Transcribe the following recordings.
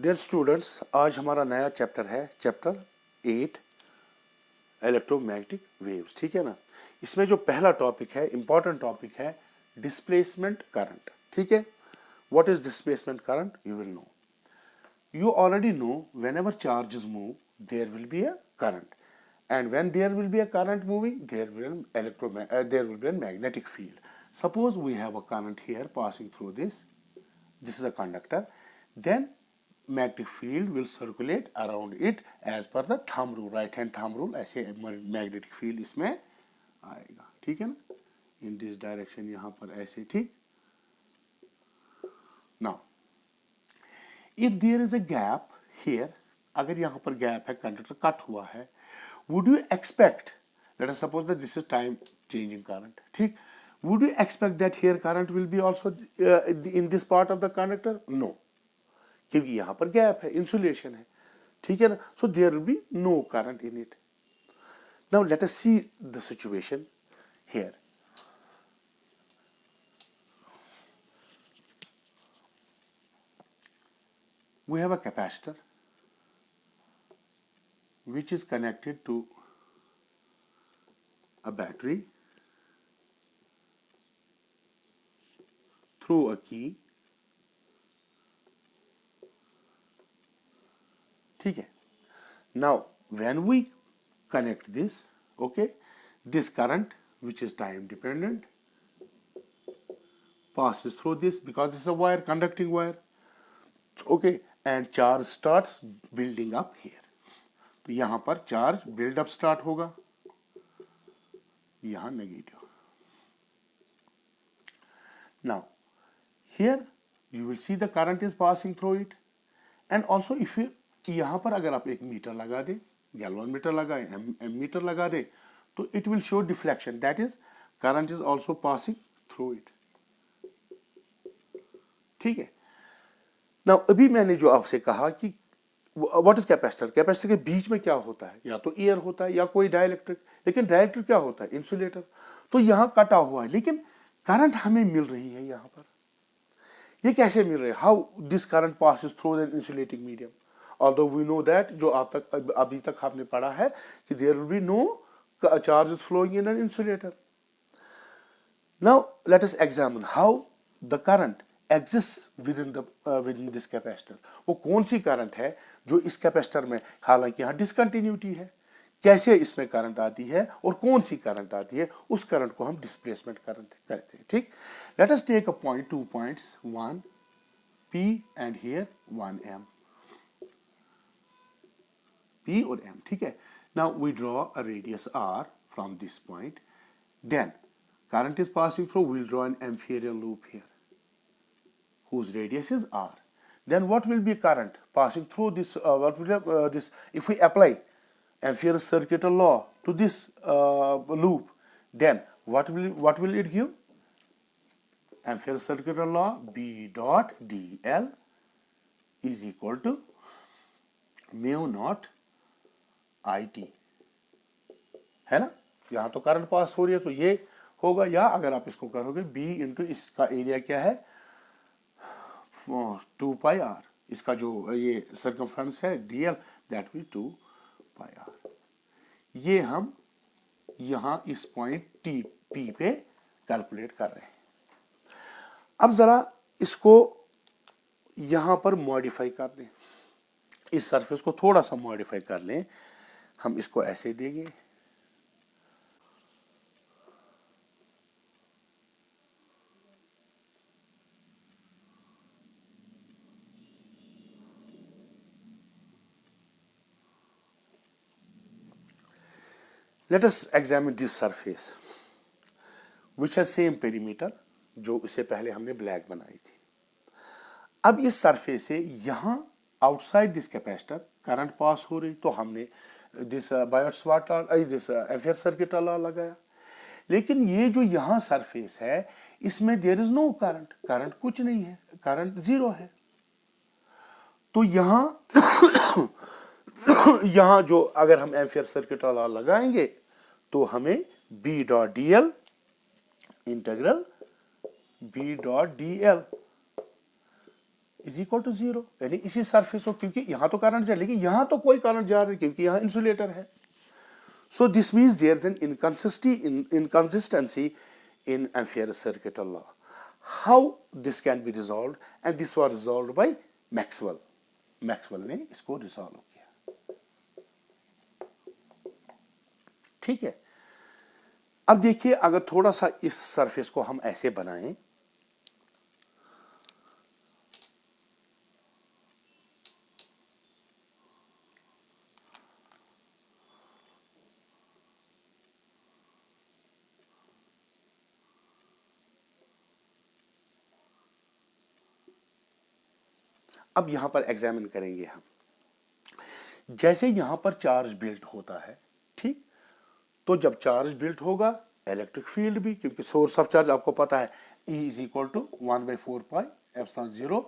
Dear students, आज हमारा नया चैप्टर है चैप्टर 8 इलेक्ट्रोमैग्नेटिक वेव्स। ठीक है ना। इसमें जो पहला टॉपिक है, इंपॉर्टेंट टॉपिक है डिस्प्लेसमेंट करंट। ठीक है। What is displacement current? You will know, you already know whenever charges move there will be a current, and when there will be a current moving there will be a magnetic field. Suppose we have a current here passing through this is a conductor, then magnetic field will circulate around it as per the thumb rule, right hand thumb rule. ऐसे magnetic field इसमें आएगा। ठीक है ना, in this direction यहाँ पर ऐसे। ठीक। now if there is a gap here, अगर यहाँ पर गैप है, कंडक्टर कट हुआ है, would you expect, let us suppose that this is time changing current, ठीक, would you expect that here current will be also in this part of the conductor? No, क्योंकि यहाँ पर gap है, insulation है। ठीक है ना, so there will be no current in it. Now let us see the situation here. We have a capacitor which is connected to a battery through a key. ठीक है। Now when we connect this, okay, this current which is time dependent passes through this because this is a wire, conducting wire, okay, and charge starts building up here. तो यहां पर charge build up start होगा, यहां negative. now here you will see the current is passing through it, and also if you यहां पर अगर आप एक मीटर लगा दे, गैल्वन मीटर लगाए, एम मीटर लगा दे, तो it will show deflection, that is current is also passing through it. ठीक है। नाउ अभी मैंने जो आपसे कहा कि व्हाट इज कैपेसिटर, कैपेसिटर के बीच में क्या होता है, या तो एयर होता है या कोई डाइलेक्ट्रिक, लेकिन डाइलेक्ट्रिक क्या होता है, इंसुलेटर। तो यहां कटा हुआ है, लेकिन करंट हमें मिल रही है यहां पर। ये कैसे मिल रही है? How this current passes through the insulating medium, although we know that जो आप तक अभी तक आपने पढ़ा है कि there will be no charges flowing in an insulator. Now let us examine how the current exists within this capacitor. वो कौन सी करंट है जो इस कैपेसिटर में, हालांकि यहाँ डिसकंटिन्यूटी है, कैसे इसमें करंट आती है और कौन सी करंट आती है, उस करंट को हम डिस्प्लेसमेंट करंट कहते हैं। ठीक। Let us take a point, 2 points, 1 P and here 1 M. P और M, ठीक है। Now we draw a radius R from this point. Then current is passing through. We'll draw an ampere loop here, whose radius is R. Then what will be current passing through this? What will this? If we apply Ampere's circuital law to this loop, then what will it give? Ampere's circuital law, B dot dl is equal to mu naught IT, है ना। यहां तो current pass हो रही है तो ये होगा, या अगर आप इसको करोगे B इंटू इसका एरिया क्या है 2 पाई R, इसका जो ये सर्कमफ्रेंस है DL, that will 2 pi R। ये हम यहां इस पॉइंट P पे कैलकुलेट कर रहे हैं। अब जरा इसको यहां पर मॉडिफाई कर दें, इस सरफेस को थोड़ा सा मॉडिफाई कर लें। हम इसको ऐसे देंगे, let us examine this surface which has same perimeter जो इससे पहले हमने ब्लैक बनाई थी। अब इस सरफेस से यहां outside this capacitor current pass हो रही, तो हमने this Biot Savart law, this ampere circuit law लगाया। लेकिन ये जो यहां सरफेस है इसमें there is no current, current कुछ नहीं है, करंट जीरो है। तो यहां जो अगर हम एम्पेयर सर्किट लॉ लगाएंगे तो हमें B dot dl integral B dot dl is equal to 0, यानी इसी सरफेस को, क्योंकि यहां तो करंट जा रहा है लेकिन यहां तो कोई करंट जा रहा है क्योंकि यहां इंसुलेटर है. So this means there is an inconsistency in Ampere's circuital law. How this can be resolved? And this was resolved by Maxwell. Maxwell ने इसको रिजॉल्व किया. ठीक है. अब देखिए, अगर थोड़ा सा इस सरफेस को हम ऐसे बनाएं, अब यहां पर एग्जामिन करेंगे हम. जैसे यहां पर चार्ज बिल्ट होता है, ठीक, तो जब चार्ज बिल्ट होगा इलेक्ट्रिक फील्ड भी, क्योंकि सोर्स ऑफ चार्ज आपको पता है E is equal to 1/4 pi epsilon 0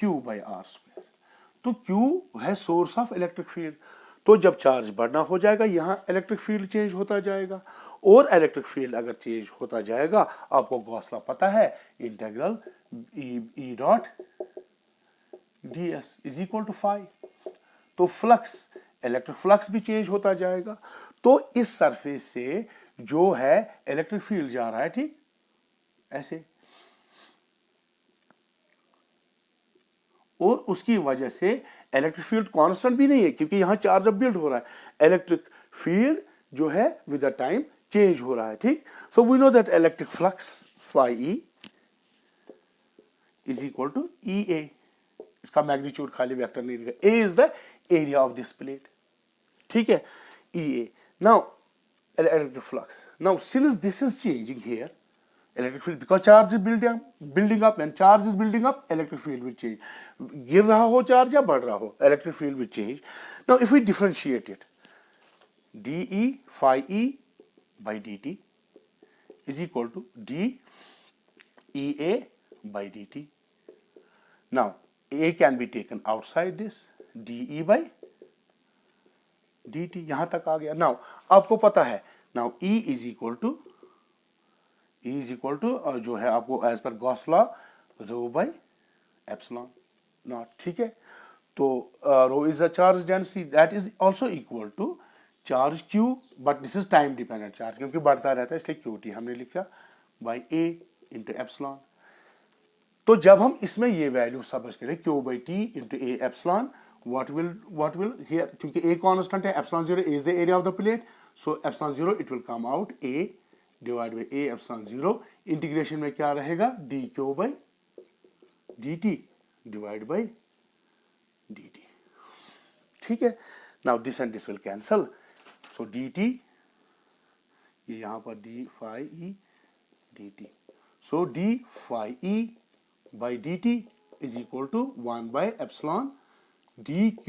Q by R square. तो Q है सोर्स ऑफ इलेक्ट्रिक फील्ड. तो जब चार्ज बढ़ना हो जाएगा यहां इलेक्ट्रिक फील्ड चेंज होता जाएगा, और इलेक्ट्रिक फील्ड अगर चेंज होता जाएगा, आपको गॉस लॉ पता है, integral E dot ds is equal to phi. तो फ्लक्स, इलेक्ट्रिक फ्लक्स भी चेंज होता जाएगा. तो इस सरफेस से जो है इलेक्ट्रिक फील्ड जा रहा है, ठीक ऐसे, और उसकी वजह से इलेक्ट्रिक फील्ड कांस्टेंट भी नहीं है क्योंकि यहां चार्ज अब बिल्ड हो रहा है. इलेक्ट्रिक फील्ड जो है विद द टाइम चेंज हो रहा है, ठीक. So we know that electric flux phi E is equal to EA. इसका मैग्नीट्यूड खाली वेक्टर नहीं लिखा. A is the area of this plate, ठीक है, EA. Now electric flux. Now since this is changing here, electric field, because charge is building up, and charge is building up, electric field will change. गिर रहा हो charge या बढ़ रहा हो, electric field will change. Now if we differentiate it, dE phi E by dt is equal to dEA by dt. Now A can be taken outside this, dE by dt यहां तक आ गया. Now आपको पता है, now E is equal to जो है आपको as per Gauss law rho by epsilon not, ठीक है. तो rho is a charge density, that is also equal to charge Q, but this is time dependent charge क्योंकि बढ़ता रहता है, इसलिए QT हमने लिखा बाई A इंटू एप्सिलॉन. तो जब हम इसमें ये वैल्यू समझ करें Q by T into A epsilon, what will here, क्योंकि A constant है, epsilon 0 is the area of the plate, so epsilon 0 it will come out A divided by A epsilon 0. Integration में क्या रहेगा, dQ by dt divided by dt, ठीक है. now this and this will cancel, so dt, ये यहां पर d phi E dt, so d phi E by dt is equal to 1 by epsilon dq.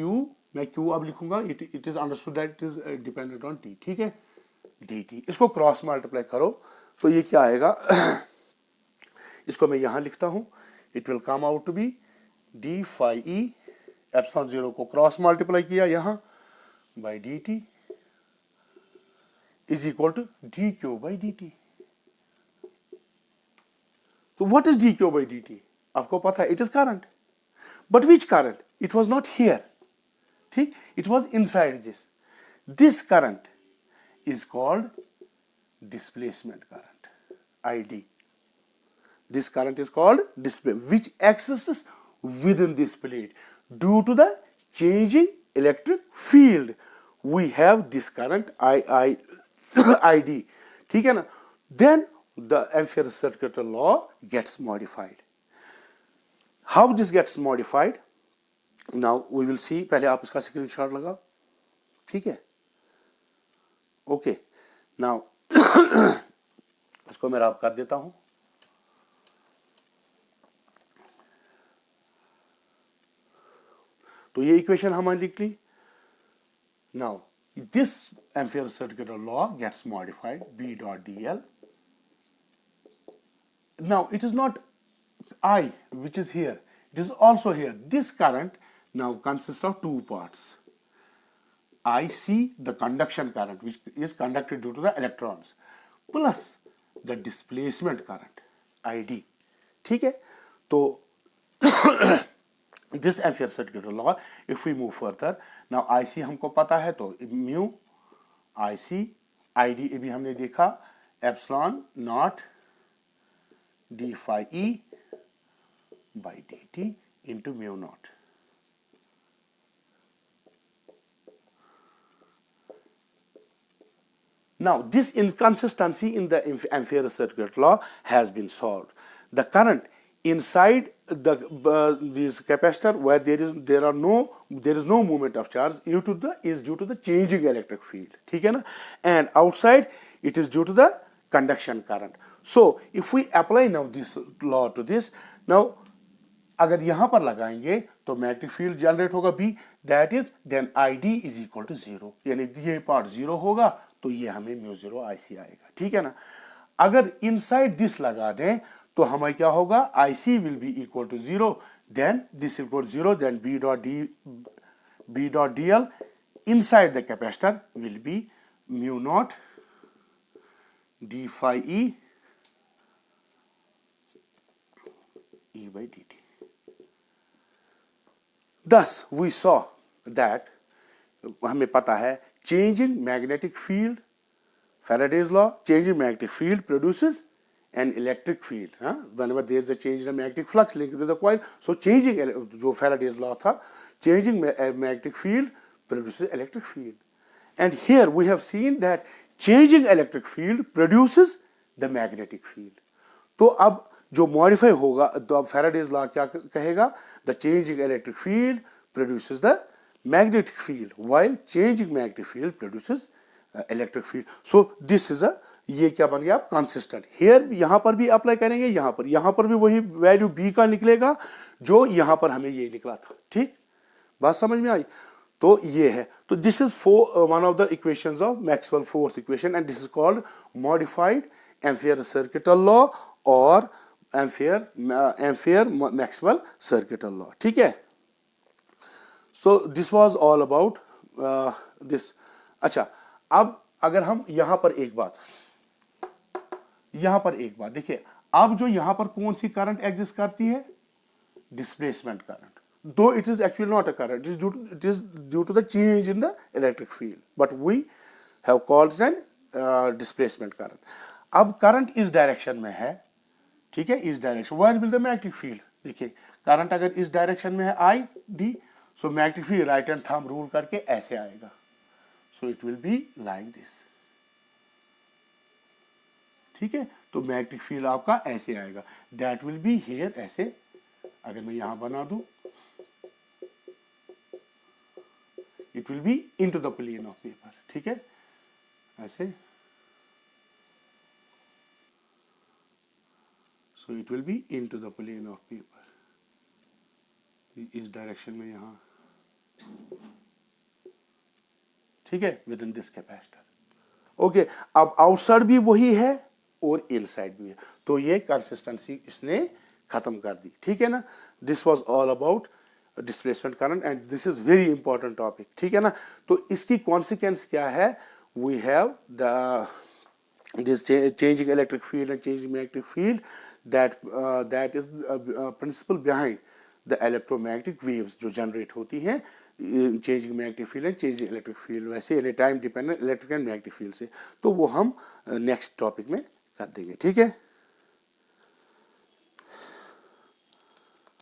मैं q अब लिखूंगा, it is understood that it is dependent on t, ठीक है, dt. इसको cross multiply करो तो ये क्या आएगा, इसको मैं यहां लिखता हूं, it will come out to be d phi E epsilon 0 को क्रॉस मल्टीप्लाई किया यहां by dt is equal to dq by dt. तो what is dq by dt? आपको पता है, it is current, but which current? It was not here, ठीक, it was inside this. This current is called displacement current, ID. This current is called displacement, which exists within this plate due to the changing electric field. We have this current ID, ठीक है ना. Then the Ampere's circuital law gets modified. How this gets modified? Now we will see. पहले आप इसका screenshot लगाओ, ठीक है, okay. Now इसको मैं रब कर देता हूं. तो ये इक्वेशन हमारी लिख ली. Now this Ampere's circuital law gets modified, B dot dl. Now it is not I which is here, it is also here. This current now consists of two parts. IC, the conduction current which is conducted due to the electrons, plus the displacement current ID, ठीक है. तो this ampere circuit law, if we move further, now IC हमको पता है, तो mu IC ID भी हमने देखा, epsilon not d phi E by dt into mu naught. Now this inconsistency in the Ampere circuit law has been solved. The current inside the this capacitor, where there is no movement of charge due to the changing electric field, ठीक है ना, and outside it is due to the conduction current. So if we apply now this law to this, now अगर यहां पर लगाएंगे तो magnetic field generate होगा B, that is then ID is equal to 0, यानी ये पार्ट 0 होगा तो ये हमें म्यू 0 IC आएगा, ठीक है ना। अगर इनसाइड दिस लगा दें तो हमें क्या होगा, IC will be equal to 0, then this equal 0, then B dot DL inside the capacitor will be mu naught d phi E by dt. Thus we saw that हमें पता है changing magnetic field, Faraday's law, changing magnetic field produces an electric field. Whenever there is a change in the magnetic flux linked to the coil, so changing जो Faraday's law था, changing magnetic field produces electric field. And here we have seen that changing electric field produces the magnetic field. तो अब जो modify होगा, तो अब Faraday's law क्या कहेगा, the changing electric field produces the magnetic field, while changing magnetic field produces electric field. So this is ये क्या बन गया, आप कंसिस्टेंट. हियर यहां पर भी अप्लाई करेंगे, यहां पर भी वही वैल्यू B का निकलेगा जो यहां पर हमें ये निकला था. ठीक, बात समझ में आई. तो ये है, तो this is one of the equations of Maxwell fourth equation, and this is called modified ampere circuital law और एम्पियर मैक्सवेल सर्किटल लॉ. ठीक है. So this was all about this. अच्छा, अब अगर हम यहां पर एक बात देखिए, अब जो यहां पर कौन सी करंट एग्जिस्ट करती है, displacement current. Though it is actually not a current, it is due to the change in the electric field, but we have called it an displacement current. अब करंट इस डायरेक्शन में है, ठीक है, इस direction. Where will the magnetic field? देखिए, current अगर इस डायरेक्शन में है I D, so magnetic field right hand thumb rule करके ऐसे आएगा. So it will be like this. ठीक है, तो मैग्नेटिक फील्ड आपका ऐसे आएगा. That will be here ऐसे. अगर मैं यहां बना दूं, it will be into the plane of paper. ठीक है, ऐसे. So it will be into the plane of paper. इस डायरेक्शन में यहां, ठीक है, within this capacitor. ओके, अब आउटसाइड भी वही है और इनसाइड भी है, तो ये कंसिस्टेंसी इसने खत्म कर दी. ठीक है ना. This was all about displacement current, and this is very important topic. ठीक है ना. तो इसकी कॉन्सिक्वेंस क्या है, we have the this changing electric field and changing magnetic field, that is principle behind the electromagnetic waves जो generate होती हैं changing magnetic field and changing electric field, वैसे यानी time dependent electric and magnetic field से. तो वो हम next topic में कर देंगे. ठीक है.